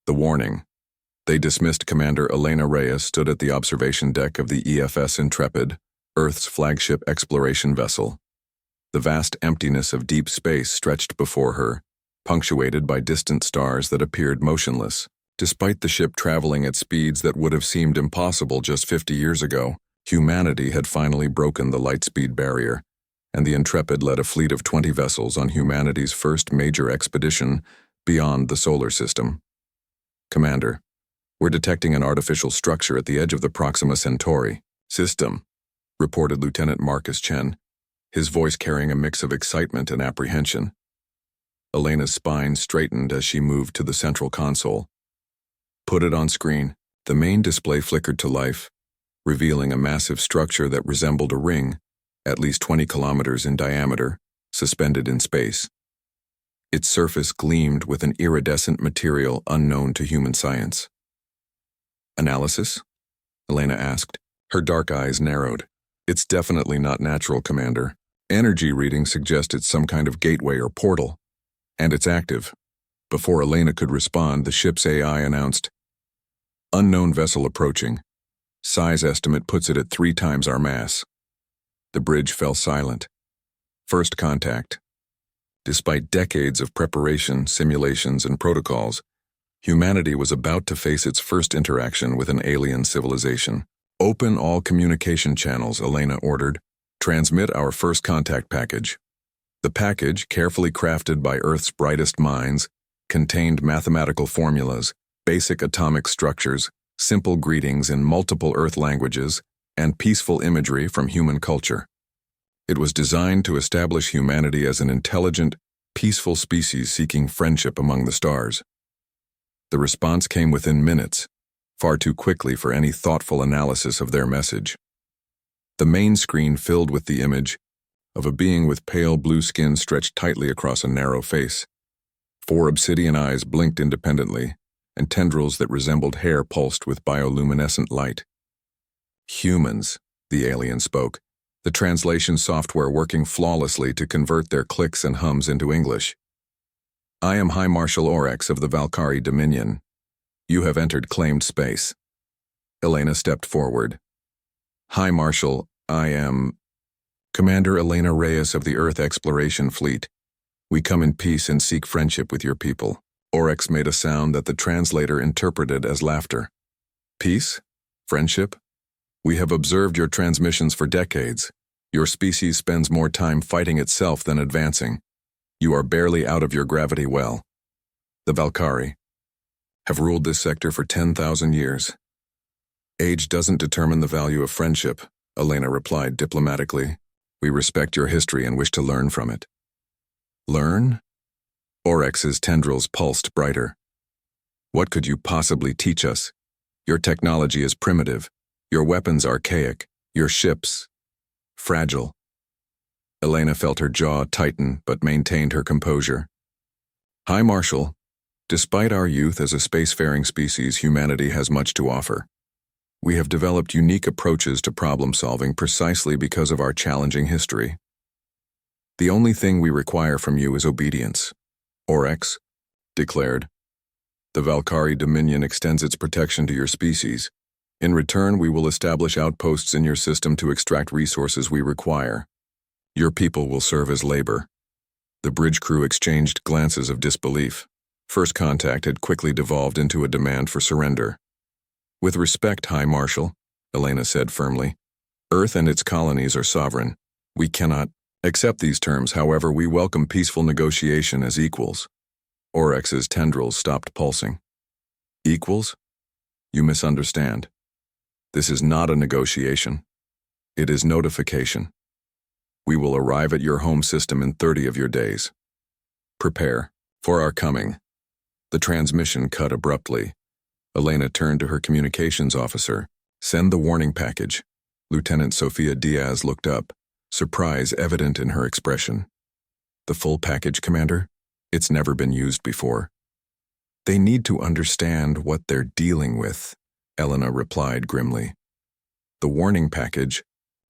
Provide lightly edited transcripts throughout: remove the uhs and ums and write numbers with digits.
The warning. They dismissed Commander Elena Reyes stood at the observation deck of the EFS Intrepid, Earth's flagship exploration vessel. The vast emptiness of deep space stretched before her, punctuated by distant stars that appeared motionless. Despite the ship traveling at speeds that would have seemed impossible just 50 years ago, humanity had finally broken the light-speed barrier, and the Intrepid led a fleet of 20 vessels on humanity's first major expedition beyond the solar system. Commander, we're detecting an artificial structure at the edge of the Proxima Centauri system, reported Lieutenant Marcus Chen, his voice carrying a mix of excitement and apprehension. Elena's spine straightened as she moved to the central console. Put it on screen. The main display flickered to life, revealing a massive structure that resembled a ring, at least 20 kilometers in diameter, suspended in space. Its surface gleamed with an iridescent material unknown to human science. Analysis? Elena asked. Her dark eyes narrowed. It's definitely not natural, Commander. Energy readings suggest it's some kind of gateway or portal, and it's active. Before Elena could respond, the ship's AI announced, "Unknown vessel approaching. Size estimate puts it at 3 times our mass." The bridge fell silent. First contact. Despite decades of preparation, simulations, and protocols, humanity was about to face its first interaction with an alien civilization. "Open all communication channels," Elena ordered. "Transmit our first contact package." The package, carefully crafted by Earth's brightest minds, contained mathematical formulas, basic atomic structures, simple greetings in multiple Earth languages, and peaceful imagery from human culture. It was designed to establish humanity as an intelligent, peaceful species seeking friendship among the stars. The response came within minutes, far too quickly for any thoughtful analysis of their message. The main screen filled with the image of a being with pale blue skin stretched tightly across a narrow face. 4 obsidian eyes blinked independently, and tendrils that resembled hair pulsed with bioluminescent light. "Humans," the alien spoke, the translation software working flawlessly to convert their clicks and hums into English. "I am High Marshal Oryx of the Valkyrie Dominion. You have entered claimed space." Elena stepped forward. "High Marshal, I am Commander Elena Reyes of the Earth Exploration Fleet. We come in peace and seek friendship with your people." Oryx made a sound that the translator interpreted as laughter. "Peace? Friendship? We have observed your transmissions for decades. Your species spends more time fighting itself than advancing. You are barely out of your gravity well. The Valkyrie have ruled this sector for 10,000 years. Age doesn't determine the value of friendship," Elena replied diplomatically. "We respect your history and wish to learn from it." "Learn?" Oryx's tendrils pulsed brighter. "What could you possibly teach us? Your technology is primitive, your weapons archaic, your ships fragile." Elena felt her jaw tighten but maintained her composure. "High Marshal, despite our youth as a spacefaring species, humanity has much to offer. We have developed unique approaches to problem-solving precisely because of our challenging history. The only thing we require from you is obedience," Oryx declared. "The Valkyrie Dominion extends its protection to your species. In return, we will establish outposts in your system to extract resources we require. Your people will serve as labor." The bridge crew exchanged glances of disbelief. First contact had quickly devolved into a demand for surrender. "With respect, High Marshal," Elena said firmly, "Earth and its colonies are sovereign. We cannot accept these terms. However, we welcome peaceful negotiation as equals." Oryx's tendrils stopped pulsing. "Equals? You misunderstand. This is not a negotiation. It is notification. We will arrive at your home system in 30 of your days. Prepare for our coming." The transmission cut abruptly. Elena turned to her communications officer. "Send the warning package." Lieutenant Sofia Diaz looked up, surprise evident in her expression. "The full package, Commander? It's never been used before." "They need to understand what they're dealing with," Elena replied grimly. The warning package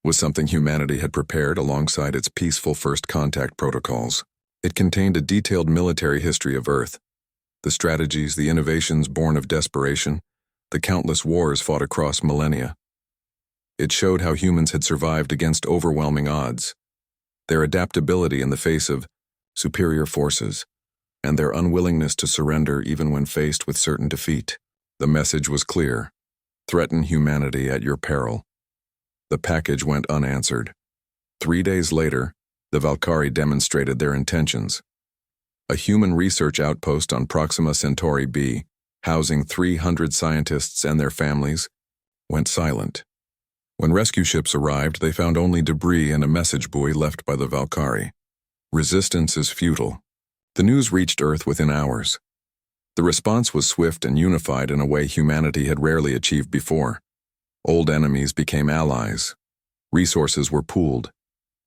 was something humanity had prepared alongside its peaceful first contact protocols. It contained a detailed military history of Earth, The strategies, the innovations born of desperation, the countless wars fought across millennia. It showed how humans had survived against overwhelming odds, their adaptability in the face of superior forces, and their unwillingness to surrender even when faced with certain defeat. The message was clear: threaten humanity at your peril. The package went unanswered. 3 days later, the Valkyrie demonstrated their intentions. A human research outpost on Proxima Centauri b, housing 300 scientists and their families, went silent. When rescue ships arrived, they found only debris and a message buoy left by the Valkyrie. Resistance is futile. The news reached Earth within hours. The response was swift and unified in a way humanity had rarely achieved before. Old enemies became allies. Resources were pooled.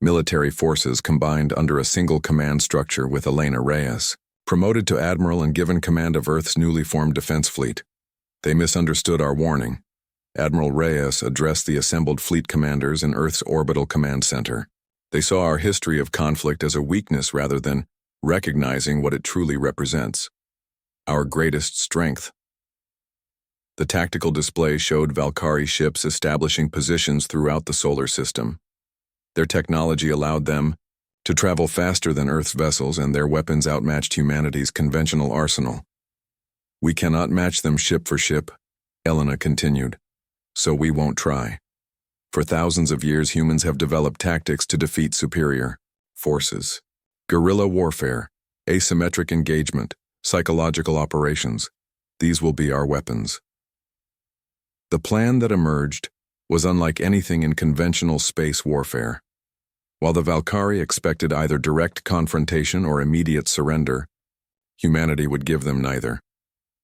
Military forces combined under a single command structure with Elena Reyes, promoted to admiral and given command of Earth's newly formed defense fleet. They misunderstood our warning. Admiral Reyes addressed the assembled fleet commanders in Earth's orbital command center. They saw our history of conflict as a weakness rather than recognizing what it truly represents: our greatest strength. The tactical display showed Valkyrie ships establishing positions throughout the solar system. Their technology allowed them to travel faster than Earth's vessels, and their weapons outmatched humanity's conventional arsenal. We cannot match them ship for ship, Elena continued, so we won't try. For thousands of years, humans have developed tactics to defeat superior forces: guerrilla warfare, asymmetric engagement, psychological operations. These will be our weapons. The plan that emerged was unlike anything in conventional space warfare. While the Valkyrie expected either direct confrontation or immediate surrender, humanity would give them neither.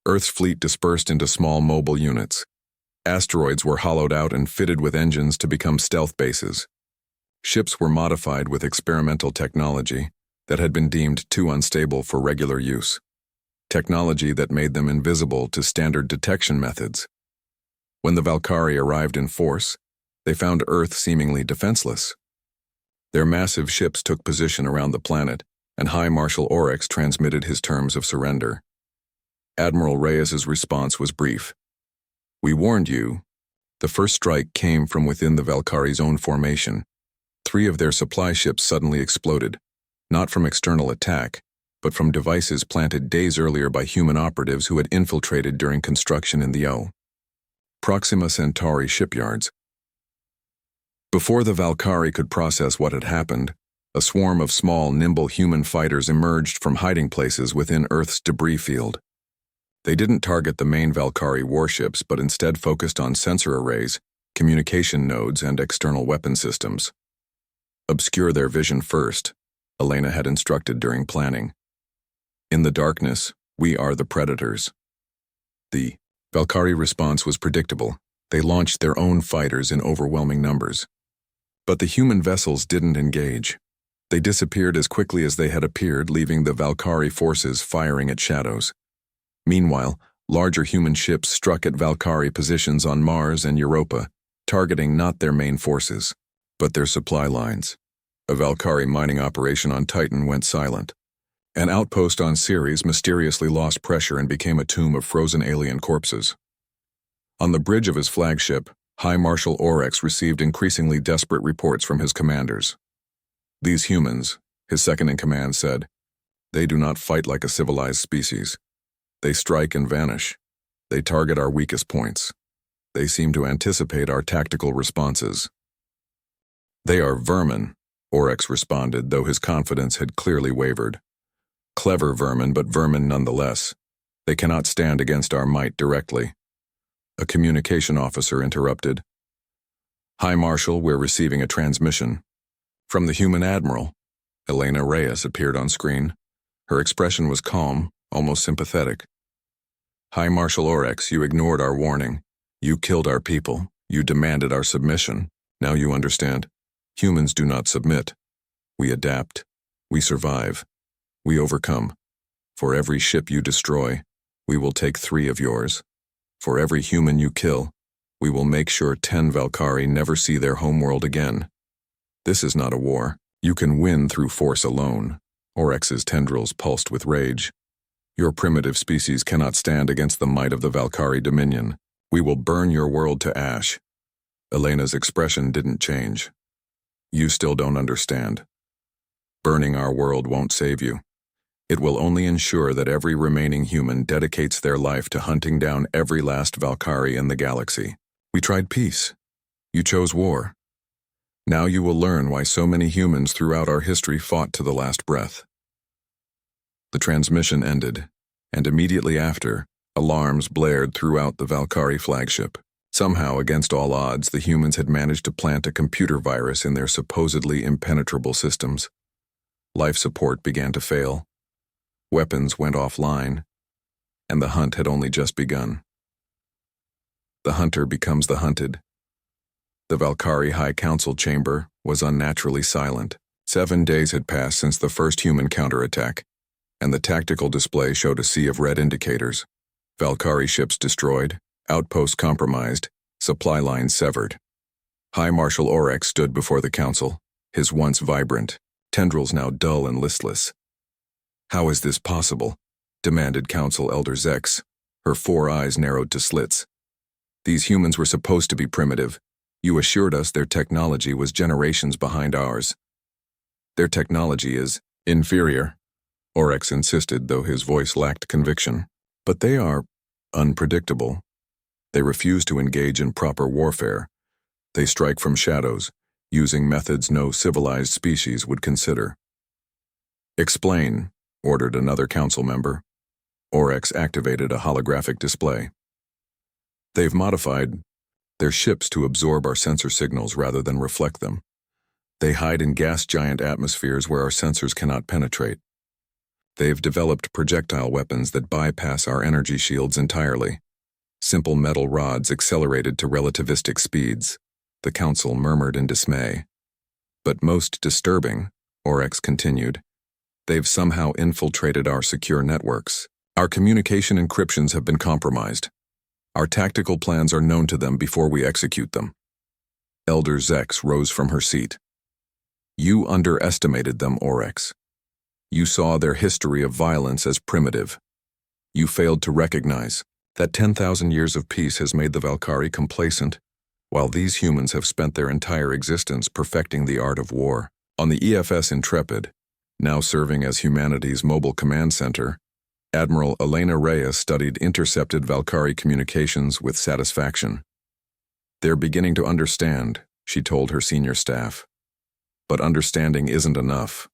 Earth's fleet dispersed into small mobile units. Asteroids were hollowed out and fitted with engines to become stealth bases. Ships were modified with experimental technology that had been deemed too unstable for regular use. Technology that made them invisible to standard detection methods. When the Valkyrie arrived in force, they found Earth seemingly defenseless. Their massive ships took position around the planet, and High Marshal Oryx transmitted his terms of surrender. Admiral Reyes's response was brief. "We warned you." The first strike came from within the Valkyrie's own formation. 3 of their supply ships suddenly exploded, not from external attack, but from devices planted days earlier by human operatives who had infiltrated during construction in the Proxima Centauri shipyards. Before the Valkyrie could process what had happened, a swarm of small, nimble human fighters emerged from hiding places within Earth's debris field. They didn't target the main Valkyrie warships, but instead focused on sensor arrays, communication nodes, and external weapon systems. Obscure their vision first, Elena had instructed during planning. In the darkness, we are the predators. The Valkyrie response was predictable. They launched their own fighters in overwhelming numbers. But the human vessels didn't engage. They disappeared as quickly as they had appeared, leaving the Valkyrie forces firing at shadows. Meanwhile, larger human ships struck at Valkyrie positions on Mars and Europa, targeting not their main forces, but their supply lines. A Valkyrie mining operation on Titan went silent. An outpost on Ceres mysteriously lost pressure and became a tomb of frozen alien corpses. On the bridge of his flagship, High Marshal Oryx received increasingly desperate reports from his commanders. "These humans," his second-in-command said, "they do not fight like a civilized species. They strike and vanish. They target our weakest points. They seem to anticipate our tactical responses." "They are vermin," Oryx responded, though his confidence had clearly wavered. "Clever vermin, but vermin nonetheless. They cannot stand against our might directly." A communication officer interrupted. "High Marshal, we're receiving a transmission." From the human admiral, Elena Reyes appeared on screen. Her expression was calm, almost sympathetic. "High Marshal Oryx, you ignored our warning. You killed our people. You demanded our submission. Now you understand. Humans do not submit. We adapt. We survive. We overcome. For every ship you destroy, we will take 3 of yours. For every human you kill, we will make sure 10 Valkyrie never see their homeworld again. This is not a war. You can win through force alone." Oryx's tendrils pulsed with rage. Your primitive species cannot stand against the might of the Valkyrie Dominion. We will burn your world to ash. Elena's expression didn't change. You still don't understand. Burning our world won't save you. It will only ensure that every remaining human dedicates their life to hunting down every last Valkyrie in the galaxy. We tried peace. You chose war. Now you will learn why so many humans throughout our history fought to the last breath. The transmission ended, and immediately after, alarms blared throughout the Valkyrie flagship. Somehow, against all odds, the humans had managed to plant a computer virus in their supposedly impenetrable systems. Life support began to fail. Weapons went offline, and the hunt had only just begun. The hunter becomes the hunted. The Valkyrie High Council chamber was unnaturally silent. 7 days had passed since the first human counterattack, and the tactical display showed a sea of red indicators. Valkyrie ships destroyed, outposts compromised, supply lines severed. High Marshal Oryx stood before the council, his once vibrant tendrils now dull and listless. "How is this possible?" demanded Council Elder Zex, her 4 eyes narrowed to slits. "These humans were supposed to be primitive. You assured us their technology was generations behind ours." "Their technology is inferior," Oryx insisted, though his voice lacked conviction. "But they are unpredictable. They refuse to engage in proper warfare. They strike from shadows, using methods no civilized species would consider." "Explain," ordered another council member. Oryx activated a holographic display. "They've modified their ships to absorb our sensor signals rather than reflect them. They hide in gas giant atmospheres where our sensors cannot penetrate. They've developed projectile weapons that bypass our energy shields entirely. Simple metal rods accelerated to relativistic speeds," the council murmured in dismay. "But most disturbing," Oryx continued, "they've somehow infiltrated our secure networks. Our communication encryptions have been compromised. Our tactical plans are known to them before we execute them." Elder Zex rose from her seat. "You underestimated them, Oryx. You saw their history of violence as primitive. You failed to recognize that 10,000 years of peace has made the Valkyrie complacent, while these humans have spent their entire existence perfecting the art of war." On the EFS Intrepid, now serving as humanity's mobile command center, Admiral Elena Reyes studied intercepted Valkyrie communications with satisfaction. "They're beginning to understand," she told her senior staff. "But understanding isn't enough.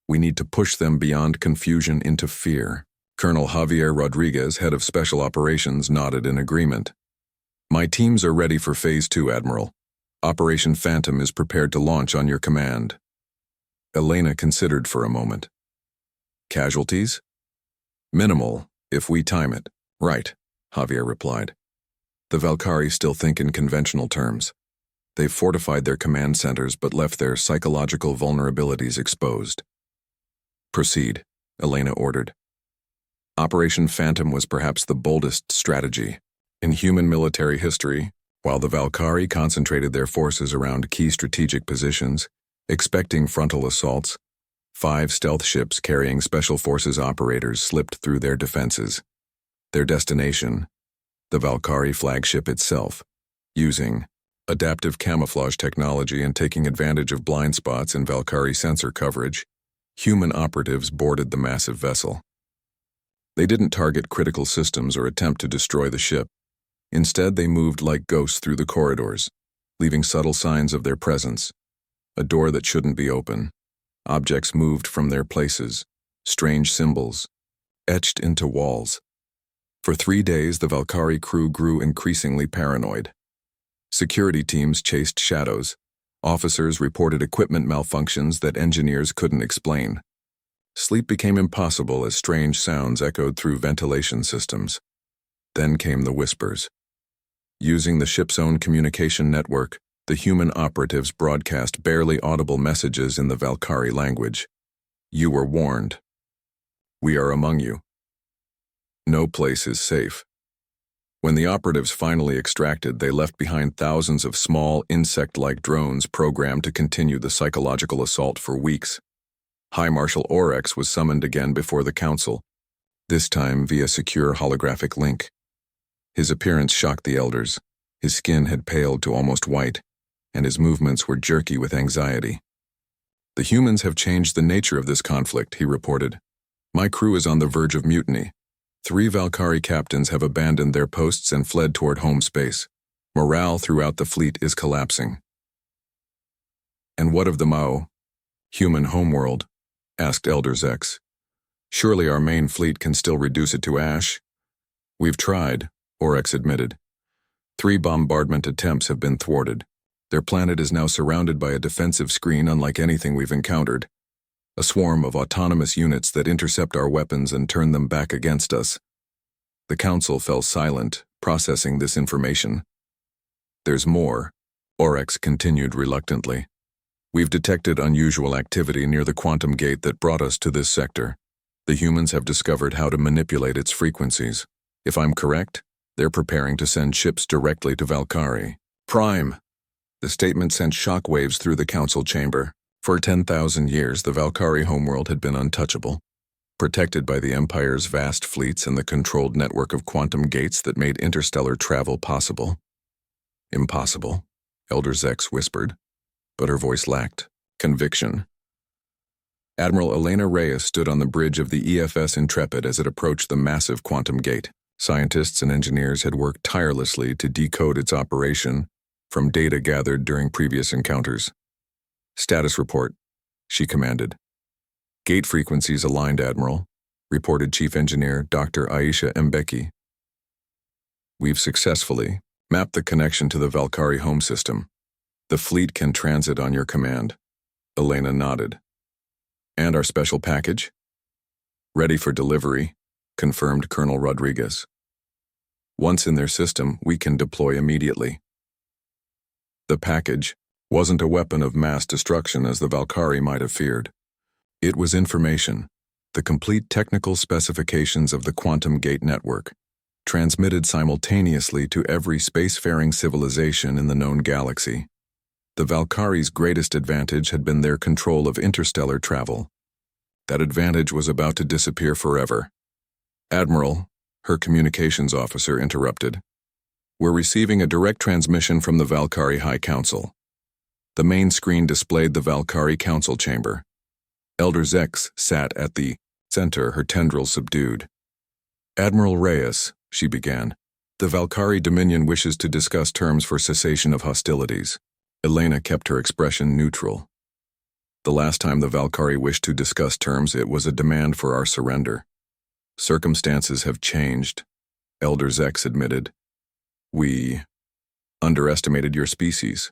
We need to push them beyond confusion into fear." Colonel Javier Rodriguez, head of Special Operations, nodded in agreement. "My teams are ready for Phase 2, Admiral. Operation Phantom is prepared to launch on your command." Elena considered for a moment. "Casualties?" "Minimal, if we time it." "Right," Javier replied. "The Valkyrie still think in conventional terms. They've fortified their command centers but left their psychological vulnerabilities exposed." "Proceed," Elena ordered. Operation Phantom was perhaps the boldest strategy in human military history. While the Valkyrie concentrated their forces around key strategic positions, expecting frontal assaults, 5 stealth ships carrying Special Forces operators slipped through their defenses. Their destination, the Valkyrie flagship itself, using adaptive camouflage technology and taking advantage of blind spots in Valkyrie sensor coverage, human operatives boarded the massive vessel. They didn't target critical systems or attempt to destroy the ship. Instead, they moved like ghosts through the corridors, leaving subtle signs of their presence. A door that shouldn't be open. Objects moved from their places. Strange symbols, etched into walls. For 3 days, the Valkyrie crew grew increasingly paranoid. Security teams chased shadows. Officers reported equipment malfunctions that engineers couldn't explain. Sleep became impossible as strange sounds echoed through ventilation systems. Then came the whispers. Using the ship's own communication network, the human operatives broadcast barely audible messages in the Valkyrie language. "You were warned. We are among you. No place is safe." When the operatives finally extracted, they left behind thousands of small, insect-like drones programmed to continue the psychological assault for weeks. High Marshal Oryx was summoned again before the council. this time via secure holographic link. His appearance shocked the elders. His skin had paled to almost white, and his movements were jerky with anxiety. "The humans have changed the nature of this conflict," he reported. "My crew is on the verge of mutiny. 3 Valkyrie captains have abandoned their posts and fled toward home space. Morale throughout the fleet is collapsing." "And what of the Mao, human homeworld?" asked Elder Zex. "Surely our main fleet can still reduce it to ash?" "We've tried," Oryx admitted. 3 bombardment attempts have been thwarted. Their planet is now surrounded by a defensive screen unlike anything we've encountered. A swarm of autonomous units that intercept our weapons and turn them back against us. The Council fell silent, processing this information. "There's more," Oryx continued reluctantly. "We've detected unusual activity near the quantum gate that brought us to this sector. The humans have discovered how to manipulate its frequencies. If I'm correct, they're preparing to send ships directly to Valkyrie. Prime!" The statement sent shockwaves through the council chamber. For 10,000 years, the Valkyrie homeworld had been untouchable, protected by the Empire's vast fleets and the controlled network of quantum gates that made interstellar travel possible. "Impossible," Elder Zex whispered, but her voice lacked conviction. Admiral Elena Reyes stood on the bridge of the EFS Intrepid as it approached the massive quantum gate. Scientists and engineers had worked tirelessly to decode its operation from data gathered during previous encounters. "Status report," she commanded. "Gate frequencies aligned, Admiral," reported Chief Engineer Dr. Aisha Mbeki. "We've successfully mapped the connection to the Valkyrie home system. The fleet can transit on your command." Elena nodded. "And our special package?" "Ready for delivery," confirmed Colonel Rodriguez. "Once in their system, we can deploy immediately." The package wasn't a weapon of mass destruction as the Valkyrie might have feared. It was information, the complete technical specifications of the quantum gate network, transmitted simultaneously to every spacefaring civilization in the known galaxy. The Valkyrie's greatest advantage had been their control of interstellar travel. That advantage was about to disappear forever. "Admiral," her communications officer interrupted. "We're receiving a direct transmission from the Valkyrie High Council." The main screen displayed the Valkyrie Council chamber. Elder Zex sat at the center, her tendrils subdued. "Admiral Reyes," she began, "the Valkyrie Dominion wishes to discuss terms for cessation of hostilities." Elena kept her expression neutral. "The last time the Valkyrie wished to discuss terms, it was a demand for our surrender." "Circumstances have changed," Elder Zex admitted. "We underestimated your species."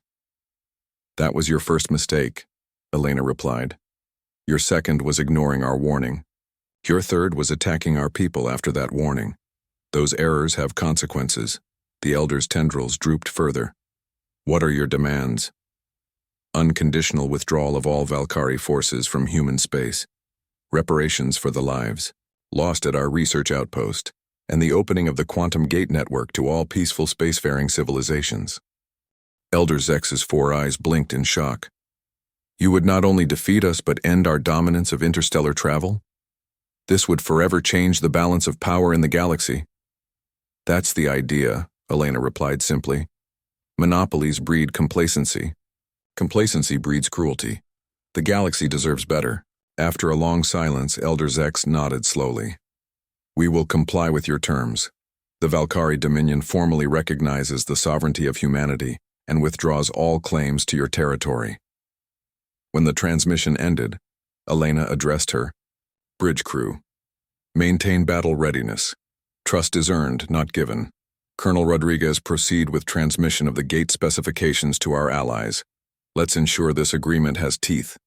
"That was your first mistake," Elena replied. "Your second was ignoring our warning. Your third was attacking our people after that warning. Those errors have consequences." The elder's tendrils drooped further. "What are your demands?" "Unconditional withdrawal of all Valkyrie forces from human space, reparations for the lives lost at our research outpost, and the opening of the quantum gate network to all peaceful spacefaring civilizations." Elder Zex's 4 eyes blinked in shock. "You would not only defeat us but end our dominance of interstellar travel? This would forever change the balance of power in the galaxy." "That's the idea," Elena replied simply. "Monopolies breed complacency. Complacency breeds cruelty. The galaxy deserves better." After a long silence, Elder Zex nodded slowly. "We will comply with your terms. The Valkyrie Dominion formally recognizes the sovereignty of humanity and withdraws all claims to your territory." When the transmission ended, Elena addressed her. "Bridge crew, maintain battle readiness. Trust is earned, not given. Colonel Rodriguez, proceed with transmission of the gate specifications to our allies. Let's ensure this agreement has teeth."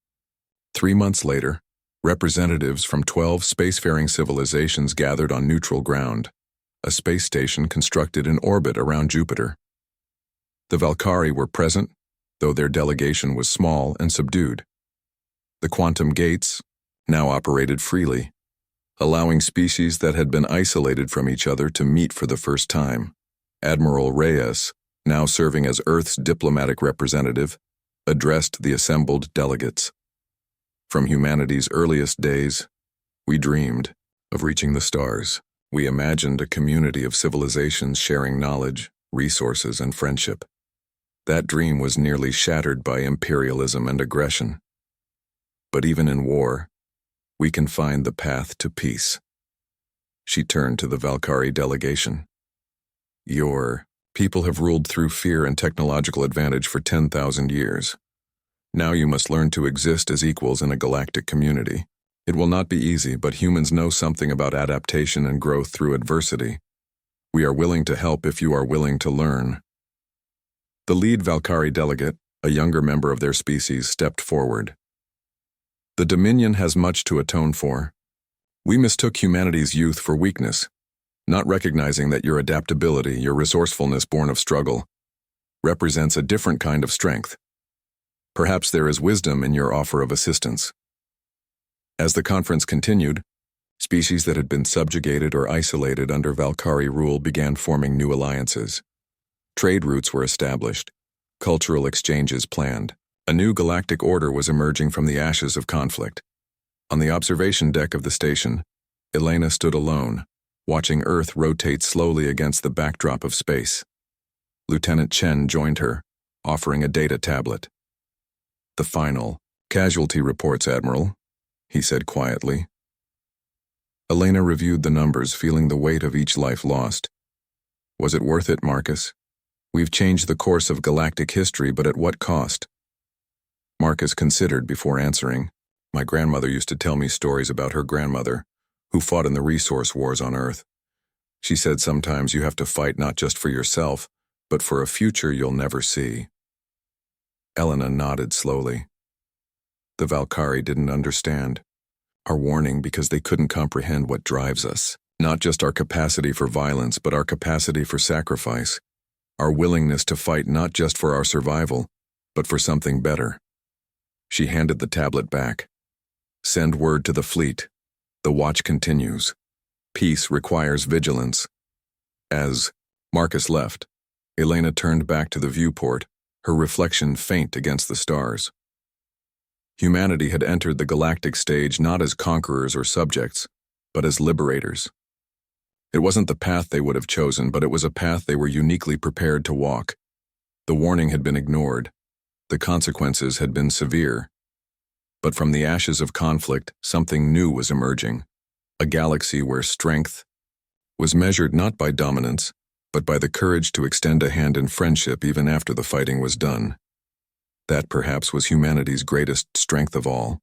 3 months later, representatives from 12 spacefaring civilizations gathered on neutral ground, a space station constructed in orbit around Jupiter. The Valkyrie were present, though their delegation was small and subdued. The quantum gates now operated freely, allowing species that had been isolated from each other to meet for the first time. Admiral Reyes, now serving as Earth's diplomatic representative, addressed the assembled delegates. "From humanity's earliest days, we dreamed of reaching the stars. We imagined a community of civilizations sharing knowledge, resources, and friendship. That dream was nearly shattered by imperialism and aggression. But even in war, we can find the path to peace. She turned to the Valkyrie delegation. Your people have ruled through fear and technological advantage for 10,000 years. Now you must learn to exist as equals in a galactic community. It will not be easy, but humans know something about adaptation and growth through adversity. We are willing to help if you are willing to learn. The lead Valkyrie delegate, a younger member of their species, stepped forward. The Dominion has much to atone for. We mistook humanity's youth for weakness, not recognizing that your adaptability, your resourcefulness born of struggle, represents a different kind of strength. Perhaps there is wisdom in your offer of assistance. As the conference continued, species that had been subjugated or isolated under Valkyrie rule began forming new alliances. Trade routes were established, cultural exchanges planned. A new galactic order was emerging from the ashes of conflict. On the observation deck of the station, Elena stood alone, watching Earth rotate slowly against the backdrop of space. Lieutenant Chen joined her, offering a data tablet. "The final casualty reports, Admiral," he said quietly. Elena reviewed the numbers, feeling the weight of each life lost. "Was it worth it, Marcus? We've changed the course of galactic history, but at what cost?" Marcus considered before answering. "My grandmother used to tell me stories about her grandmother, who fought in the resource wars on Earth. She said sometimes you have to fight not just for yourself, but for a future you'll never see." Elena nodded slowly. The Valkyrie didn't understand our warning because they couldn't comprehend what drives us. Not just our capacity for violence, but our capacity for sacrifice. Our willingness to fight not just for our survival, but for something better. She handed the tablet back. "Send word to the fleet. The watch continues. Peace requires vigilance." As Marcus left, Elena turned back to the viewport, her reflection faint against the stars. Humanity had entered the galactic stage not as conquerors or subjects, but as liberators. It wasn't the path they would have chosen, but it was a path they were uniquely prepared to walk. The warning had been ignored. The consequences had been severe. But from the ashes of conflict, something new was emerging. A galaxy where strength was measured not by dominance, but by the courage to extend a hand in friendship even after the fighting was done. That perhaps was humanity's greatest strength of all.